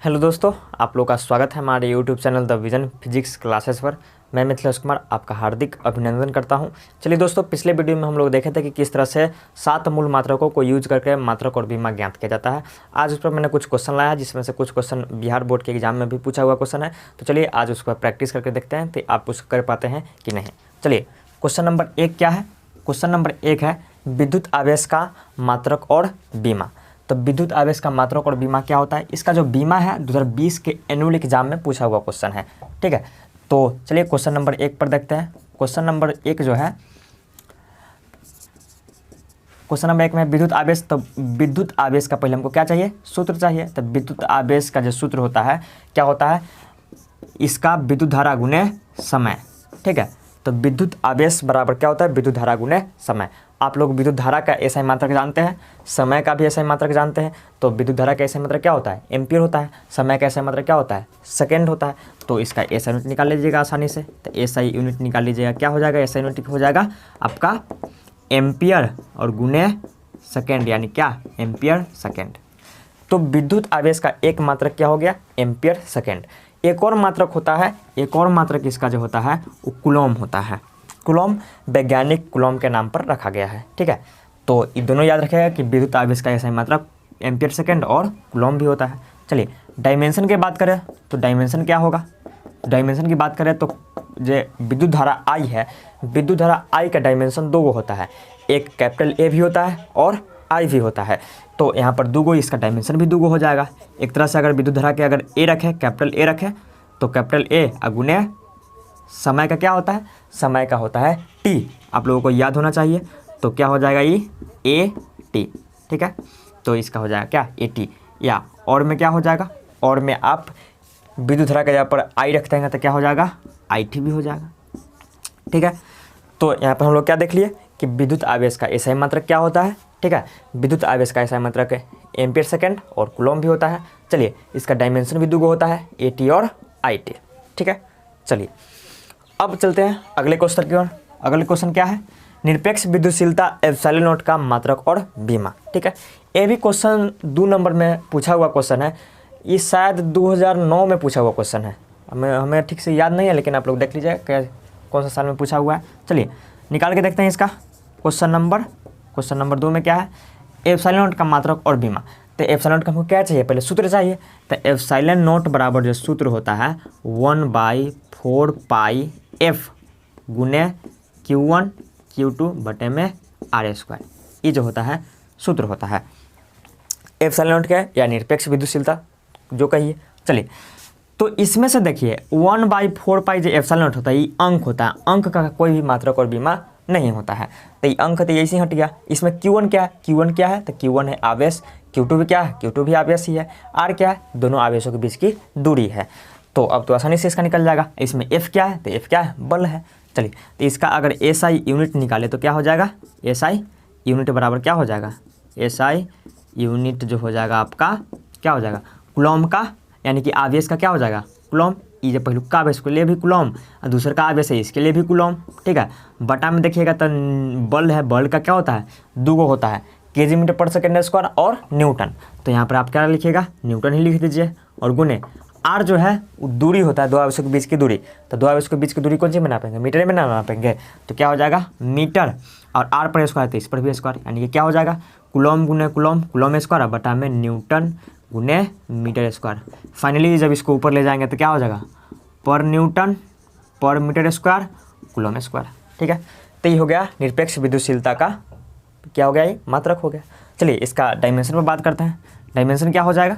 Hello दोस्तों, आप लोग का स्वागत है हमारे YouTube channel the vision physics classes पर। मैं मिथिलेश कुमार आपका हार्दिक अभिनंदन करता हूं। चलिए दोस्तों, पिछले वीडियो में हम लोग देखे थे कि किस तरह से 7 मूल मात्रकों को यूज करके मात्रक और बीमा ज्ञात किया जाता है। आज उस पर मैंने कुछ क्वेश्चन लाया, जिसमें से कुछ क्वेश्चन बिहार बोर्ड के एग्जाम में भी पूछा हुआ क्वेश्चन है। तो चलिए आज उस पर प्रैक्टिस करके देखते हैं कि आप उसको कर पाते हैं कि नहीं। चलिए, क्वेश्चन नंबर 1 क्या है? क्वेश्चन नंबर 1 है विद्युत आवेश का मात्रक और बीमा। तो विद्युत आवेश का मात्रक और बीमा क्या होता है? इसका जो बीमा है 2020 के एनुअल एग्जाम में पूछा हुआ क्वेश्चन है। ठीक है, तो चलिए क्वेश्चन नंबर 1 पर देखते हैं। क्वेश्चन नंबर 1 जो है, क्वेश्चन नंबर 1 में विद्युत आवेश। तो विद्युत आवेश का पहले हमको क्या चाहिए? सूत्र चाहिए। तो विद्युत आवेश का जो सूत्र होता है क्या होता है? इसका विद्युत धारा गुने समय। ठीक है, तो विद्युत आवेश बराबर क्या होता है? विद्युत धारा गुने समय। आप लोग विद्युत धारा का एसआई मात्रक जानते हैं, समय का भी एसआई मात्रक जानते हैं। तो विद्युत धारा का एसआई मात्रक क्या होता है? एम्पियर होता है। समय का एसआई मात्रक क्या होता है? सेकेंड होता है। तो इसका एसआई यूनिट निकाल लीजिएगा आसानी से। तो एसआई यूनिट निकाल लीजिएगा, क्या हो जाएगा? एसआई यूनिट हो जाएगा आपका एम्पियर और गुने सेकेंड, यानी क्या? Ampere second. तो विद्युत आवेश का एक मात्रक क्या हो गया? Ampere second. एक और मात्रक होता है, एक और मात्रक इसका जो होता है वो कूलॉम होता है। कूलॉम वैज्ञानिक कूलॉम के नाम पर रखा गया है। ठीक है, तो ये दोनों याद रखिएगा कि विद्युत आवेश का ऐसा मात्रक एम्पियर सेकेंड और कूलॉम भी होता है। चलिए डायमेंशन की बात करें तो डायमेंशन क्या होगा? डायमेंशन की बात करें तो जो विद्युत धारा आई है, विद्युत धारा आई का डायमेंशन दो होता है। एक कैपिटल ए भी होता है और आई भी होता है। तो यहाँ पर दूगो, इसका डायमेंशन भी दूगो हो जाएगा। एक तरह से अगर विद्युत धारा के अगर ए रखें, कैपिटल ए रखें, तो कैपिटल ए अगुने समय का क्या होता है? समय का होता है टी। आप लोगों को याद होना चाहिए। तो क्या हो जाएगा? ये ए टी। ठीक है, तो इसका हो जाएगा क्या? A T. या और में क्या हो जाएगा? और में आप विद्युत धारा के यहाँ पर आई रखते हैं तो क्या हो जाएगा? आई टी भी हो जाएगा। ठीक है, तो यहाँ पर हम लोग क्या देख लिए कि विद्युत आवेश का एसआई मात्रक क्या होता है। ठीक है, विद्युत आवेश का एसआई मात्रक एम्पियर सेकेंड और कूलॉम भी होता है। चलिए, इसका डायमेंशन भी दूगो होता है, ए टी और आई टी। ठीक है, चलिए अब चलते हैं अगले क्वेश्चन की ओर। अगले क्वेश्चन क्या है? निरपेक्ष विद्युतशीलता एप्सिलॉन नॉट का मात्रक और बीमा। ठीक है, ये भी क्वेश्चन 2 नंबर में पूछा हुआ क्वेश्चन है। ये शायद 2009 में पूछा हुआ क्वेश्चन है। हमें ठीक से याद नहीं है, लेकिन आप लोग देख लीजिए क्या कौन सा साल में पूछा हुआ है। चलिए निकाल के देखते हैं इसका क्वेश्चन नंबर 2 में क्या है? एप्सिलॉन नॉट का मात्रक और बीमा। तो एप्सिलॉन नॉट का हमको क्या चाहिए? पहले सूत्र चाहिए। तो एप्सिलॉन नॉट बराबर जो सूत्र होता है 1/4 पाई एफ गुने Q1 Q2 बटे में R²। ये जो होता है सूत्र होता है एप्सिलॉन नॉट का, या निरपेक्ष विद्युतशीलता जो कहिए। चलिए, तो इसमें से देखिए 1/4 पाई जो एप्सिलॉन नॉट होता है ये अंक होता है। अंक का कोई भी मात्रक और बीमा नहीं होता है। तो ये अंक तो ऐसे ही हट गया। इसमें Q1 क्या है? Q1 क्या है? तो Q1 है आवेश। Q2 भी क्या है? Q2 भी आवेश ही है। R क्या है? दोनों आवेशों के बीच की दूरी है। तो अब तो आसानी से इसका निकल जाएगा। इसमें F क्या है? तो F क्या है? बल है। चलिए, तो इसका अगर SI यूनिट निकाले तो क्या हो जाएगा? SI यूनिट बराबर क्या हो जाएगा? SI यूनिट जो हो जाएगा आपका क्या हो जाएगा? कूलॉम का, यानी कि आवेश का क्या हो जाएगा? कूलॉम। ये जो पहलू का आवेश के लिए भी कूलॉम और दूसरे का आवेश है इसके लिए भी कूलॉम। ठीक है, बटा में देखिएगा तो बल है, बल का क्या होता है? दूगो होता है, केजी मीटर पर सेकेंड स्क्वायर और न्यूटन। तो यहाँ पर आप क्या लिखिएगा? न्यूटन ही लिख दीजिए। और गुने आर जो है वो दूरी होता है, दो आवेशों के बीच की दूरी। तो दो आवेशों के बीच की दूरी कौन सी में नापेंगे? मीटर में ना नापेंगे। तो क्या हो जाएगा? मीटर। और आर पर स्क्वायर तो इस पर भी स्क्वायर, यानी कि क्या हो जाएगा? कूलॉम गुने कूलॉम, कूलॉम स्क्वायर बटा में न्यूटन गुने मीटर स्क्वायर। फाइनली जब इसको ऊपर ले जाएंगे तो क्या हो जाएगा? पर न्यूटन पर मीटर स्क्वायर कूलॉम स्क्वायर। ठीक है, तो ये हो गया निरपेक्ष विद्युतशीलता का क्या हो गया? ये मात्रक हो गया। चलिए इसका डायमेंशन पर बात करते हैं। डायमेंशन क्या हो जाएगा?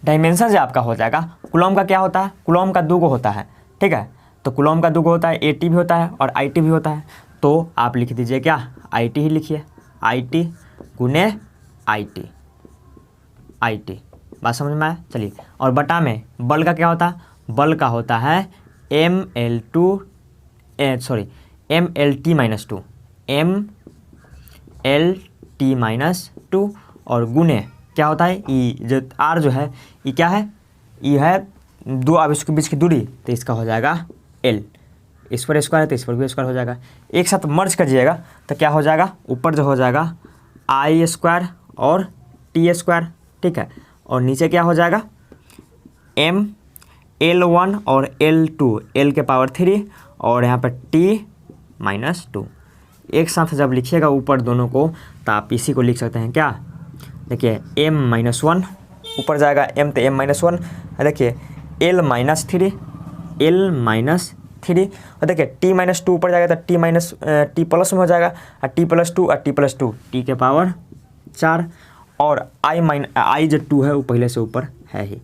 डायमेंशन जो आपका हो जाएगा, कूलॉम का क्या होता है? कूलॉम का दूगो होता है। ठीक है, तो कूलॉम का दूगो होता है, ए टी भी होता है और आई टी भी होता है। तो आप लिख दीजिए क्या? आई टी ही लिखिए, आई टी गुने आई टी, आई टी। बात समझ में आया? चलिए, और बटा में बल का क्या होता है? बल का होता है ML2 MLT-2, MLT-2 और गुने क्या होता है? ई जो आर जो है ये क्या है? ये है दो आवेशों के बीच की दूरी। तो इसका हो जाएगा L। इस पर स्क्वायर है तो इस पर भी स्क्वायर हो जाएगा। एक साथ मर्ज करिएगा तो क्या हो जाएगा? ऊपर जो हो जाएगा I² और T²। ठीक है, और नीचे क्या हो जाएगा m L1 और L2 L के पावर 3 और यहाँ पर T-2 एक साथ जब लिखिएगा ऊपर दोनों को तो आप इसी को लिख सकते हैं क्या, देखिए m-1 ऊपर जाएगा, m तो m-1, देखिए L-3 L-3 और देखिए T-2 ऊपर जाएगा तो T प्लस में हो जाएगा और T+2 और T+2 T के पावर 4 और I जो 2 है वो पहले से ऊपर है ही,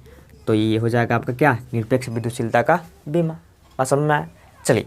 तो ये हो जाएगा आपका क्या, निरपेक्ष विद्युतशीलता का बीमा। बात समझ में आया। चलिए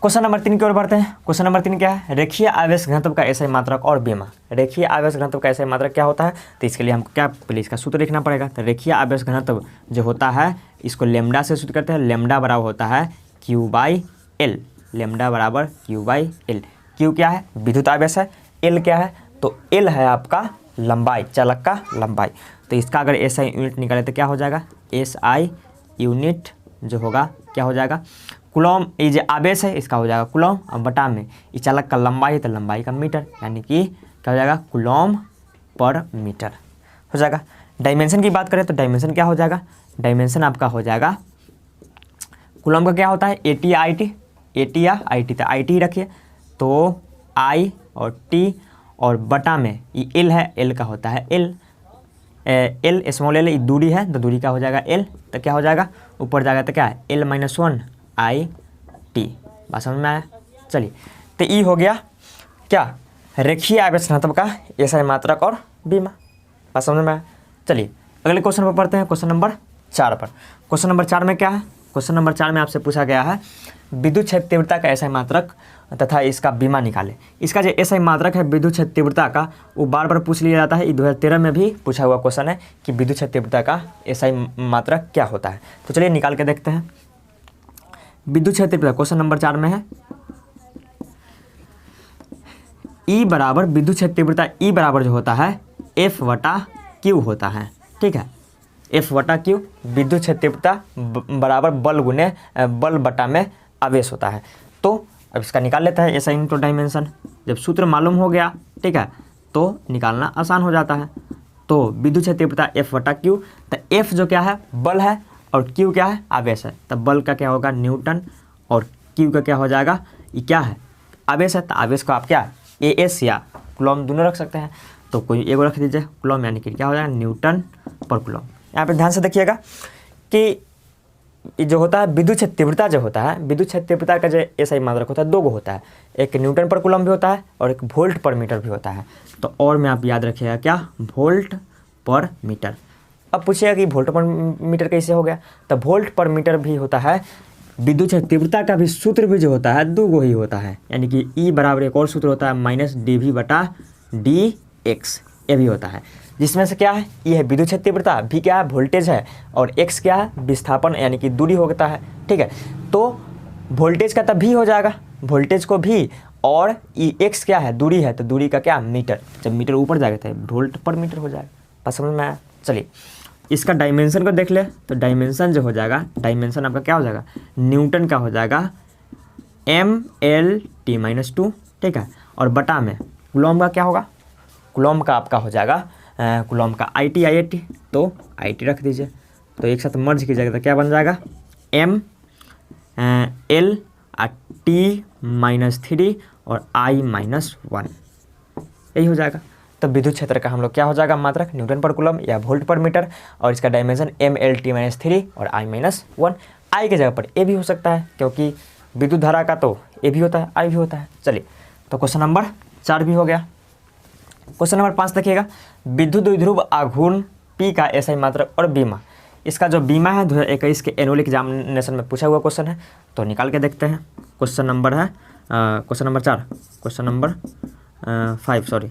क्वेश्चन नंबर 3 की ओर बढ़ते हैं। क्वेश्चन नंबर 3 क्या है, रेखीय आवेश घनत्व का एसआई मात्रक और बीमा। रेखीय आवेश घनत्व का एसआई मात्रक क्या होता है, तो इसके लिए हमको क्या पहले इसका सूत्र लिखना पड़ेगा। तो रेखीय आवेश घनत्व जो होता है इसको लेमडा से सूत्र करते हैं, लेमडा बराबर होता है Q/L, लेमडा बराबर Q/L। Q क्या है, विद्युत आवेश है, L क्या है, तो L है आपका लंबाई, चालक का लंबाई। तो इसका अगर एसआई यूनिट निकाले तो क्या हो जाएगा, एसआई यूनिट जो होगा क्या हो जाएगा, कूलम, ये जो आवेश है इसका हो जाएगा कूलम और बटा में ये चालक का लंबाई है तो लंबाई का मीटर, यानी कि क्या हो जाएगा कूलम पर मीटर हो जाएगा। डायमेंशन की बात करें तो डायमेंशन क्या हो जाएगा, डायमेंशन आपका हो जाएगा, कूलम का क्या होता है एटी आई टी, एटी या आई टी, तो आई टी रखिए, तो आई और टी और बटा में ये एल है, एल का होता है एल, एल स्मॉल एल दूरी है तो दूरी का हो जाएगा एल, तो क्या हो जाएगा ऊपर जाएगा तो क्या है L-1 आई टी। बात समझ में आया। चलिए तो ये हो गया क्या, रेखीय आवेश घनत्व का एसआई मात्रक और बीमा। बात समझ में आया। चलिए अगले क्वेश्चन पर पढ़ते हैं, क्वेश्चन नंबर 4 पर। क्वेश्चन नंबर 4 में क्या है, क्वेश्चन नंबर 4 में आपसे पूछा गया है विद्युत क्षेत्र तीव्रता का एसआई मात्रक तथा इसका बीमा निकाले। इसका जो एसआई मात्रक है विद्युत क्षेत्र तीव्रता का वो बार बार पूछ लिया जाता है, ये 2013 में भी पूछा हुआ क्वेश्चन है कि विद्युत क्षेत्र तीव्रता का एसआई मात्रक क्या होता है। तो चलिए निकाल के देखते हैं। विद्युत क्षेत्र तीव्रता क्वेश्चन नंबर 4 में है E बराबर विद्युत क्षेत्र तीव्रता E बराबर जो होता है F/Q होता है, ठीक है, F/Q विद्युत क्षेत्र तीव्रता बराबर बल गुने बल बटा में आवेश होता है। तो अब इसका निकाल लेता है एसआई इंटू डायमेंशन, जब सूत्र मालूम हो गया ठीक है तो निकालना आसान हो जाता है। तो विद्युत क्षेत्र तीव्रता F/Q, तो F जो क्या है बल है और Q क्या है आवेश है, तब बल का क्या होगा न्यूटन और Q का क्या हो जाएगा ये क्या है आवेश है, तो आवेश को आप क्या AS या कूलम दोनों रख सकते हैं, तो कोई एगो रख दीजिए कूलम, यानी कि क्या हो जाएगा न्यूटन पर कूलम। यहाँ पे ध्यान से देखिएगा कि जो होता है विद्युत क्षेत्र तीव्रता जो होता है, विद्युत क्षेत्र तीव्रता का जो एसआई मात्रक होता है दो गो होता है, एक न्यूटन पर कूलम भी होता है और एक वोल्ट पर मीटर भी होता है। तो और में आप याद रखिएगा क्या वोल्ट पर मीटर। अब पूछिएगा कि वोल्ट पर मीटर कैसे हो गया, तो वोल्ट पर मीटर भी होता है, विद्युत क्षेत्र तीव्रता का भी सूत्र भी जो होता है दो गो ही होता है, यानी कि E बराबर एक और सूत्र होता है -dV/dx, ये भी होता है, जिसमें से क्या है ये है विद्युत क्षेत्र तीव्रता, भी क्या है वोल्टेज है और x क्या है विस्थापन यानी कि दूरी होता है, ठीक है। तो वोल्टेज का तब भी हो जाएगा वोल्टेज को भी, और ये x क्या है दूरी है, तो दूरी का क्या मीटर, जब मीटर ऊपर जाएगा तो वोल्ट पर मीटर हो जाएगा। बस समझ में आया। चलिए इसका डायमेंशन को देख ले, तो डायमेंशन जो हो जाएगा, डायमेंशन आपका क्या हो जाएगा न्यूटन का हो जाएगा ML/T-2, ठीक है, और बटा में कूलम का क्या होगा, कूलम का आपका हो जाएगा कूलम का IT, तो IT रख दीजिए, तो एक साथ मर्ज कीजिएगा तो क्या बन जाएगा ML/T-3 और I-1, यही हो जाएगा। तो विद्युत क्षेत्र का हम लोग क्या हो जाएगा मात्रक न्यूटन पर कूलम या वोल्ट पर मीटर, और इसका डायमेंशन ML/T-3 और I-1, I के जगह पर A भी हो सकता है क्योंकि विद्युत धारा का तो A भी होता है I भी होता है। चलिए तो क्वेश्चन नंबर 4 भी हो गया। क्वेश्चन नंबर 5 देखिएगा, विद्युत द्विध्रुव आघूर्ण P का एसआई मात्रक और बीमा। इसका जो बीमा है 2021 के एनुअल एग्जामिनेशन में पूछा हुआ क्वेश्चन है, तो निकाल के देखते हैं। क्वेश्चन नंबर है question number 4, question number 5 sorry.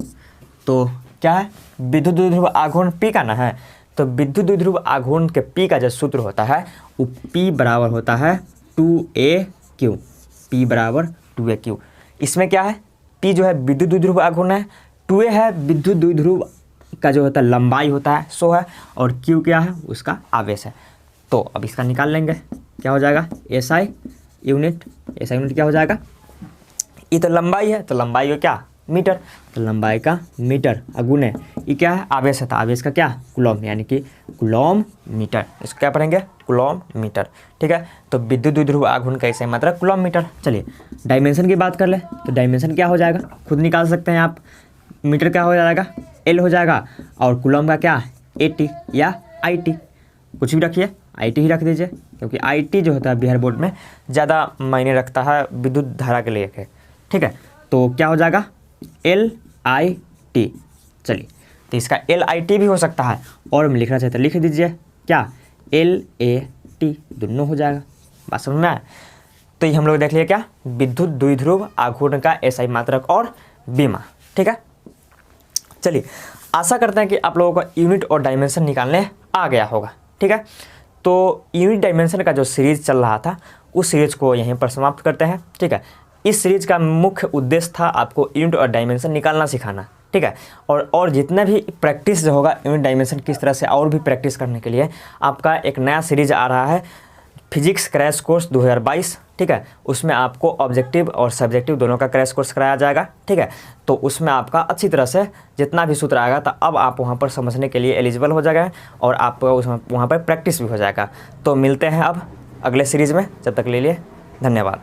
तो क्या है विद्युत द्विध्रुव आघूर्ण P का ना है, तो विद्युत द्विध्रुव आघूर्ण के P का जो सूत्र होता है वो P बराबर होता है 2AQ, P बराबर 2AQ। इसमें क्या है P जो है विद्युत द्विध्रुव आघूर्ण है, 2A है विद्युत द्विध्रुव का जो होता है लंबाई होता है 100 है, और Q क्या है उसका आवेश है। तो अब इसका निकाल लेंगे, क्या हो जाएगा SI यूनिट, SI यूनिट क्या हो जाएगा, ये तो लंबाई है तो लंबाई को क्या मीटर, तो लंबाई का मीटर गुने ये क्या है, आवेश है, तो आवेश का क्या, कूलम, यानी कि कूलम मीटर। इसको क्या पढ़ेंगे, कूलम मीटर। ठीक है, तो विद्युत द्विध्रुव आघूर्ण का ऐसे मात्रा कूलम मीटर। चलिए डायमेंशन की बात कर ले, तो डायमेंशन क्या हो जाएगा, खुद निकाल सकते हैं आप। मीटर क्या हो जाएगा, एल हो जाएगा, और कूलम का क्या, AT या IT, कुछ भी रखिए, IT ही रख दीजिए, क्योंकि IT जो होता है बिहार बोर्ड में ज़्यादा मायने रखता है विद्युत धारा के लिए। ठीक है, तो क्या हो जाएगा, LIT। चलिए, तो इसका LIT भी हो सकता है, और मैं लिखना चाहता लिख दीजिए क्या, LAT, दोनों हो जाएगा। बात समझ में आया। तो ये हम लोग देख लिए क्या, विद्युत द्विध्रुव आघूर्ण का SI मात्रक और बीमा। ठीक है, चलिए आशा करते हैं कि आप लोगों को यूनिट और डायमेंशन निकालने आ गया होगा। ठीक है, तो यूनिट डायमेंशन का जो सीरीज चल रहा था उस सीरीज को यहीं पर समाप्त करते हैं। ठीक है, इस सीरीज का मुख्य उद्देश्य था आपको यूनिट और डायमेंशन निकालना सिखाना। ठीक है, और जितना भी प्रैक्टिस जो होगा यूनिट डायमेंशन किस तरह से और भी प्रैक्टिस करने के लिए आपका एक नया सीरीज आ रहा है, फिजिक्स क्रैश कोर्स 2022। ठीक है, उसमें आपको ऑब्जेक्टिव और सब्जेक्टिव दोनों का क्रैश कोर्स कराया जाएगा। ठीक है, तो उसमें आपका अच्छी तरह से जितना भी सूत्र आएगा तो अब आप वहाँ पर समझने के लिए एलिजिबल हो जाएगा, और आपको उसमें वहाँ पर प्रैक्टिस भी हो जाएगा। तो मिलते हैं अब अगले सीरीज़ में, जब तक ले लिए धन्यवाद।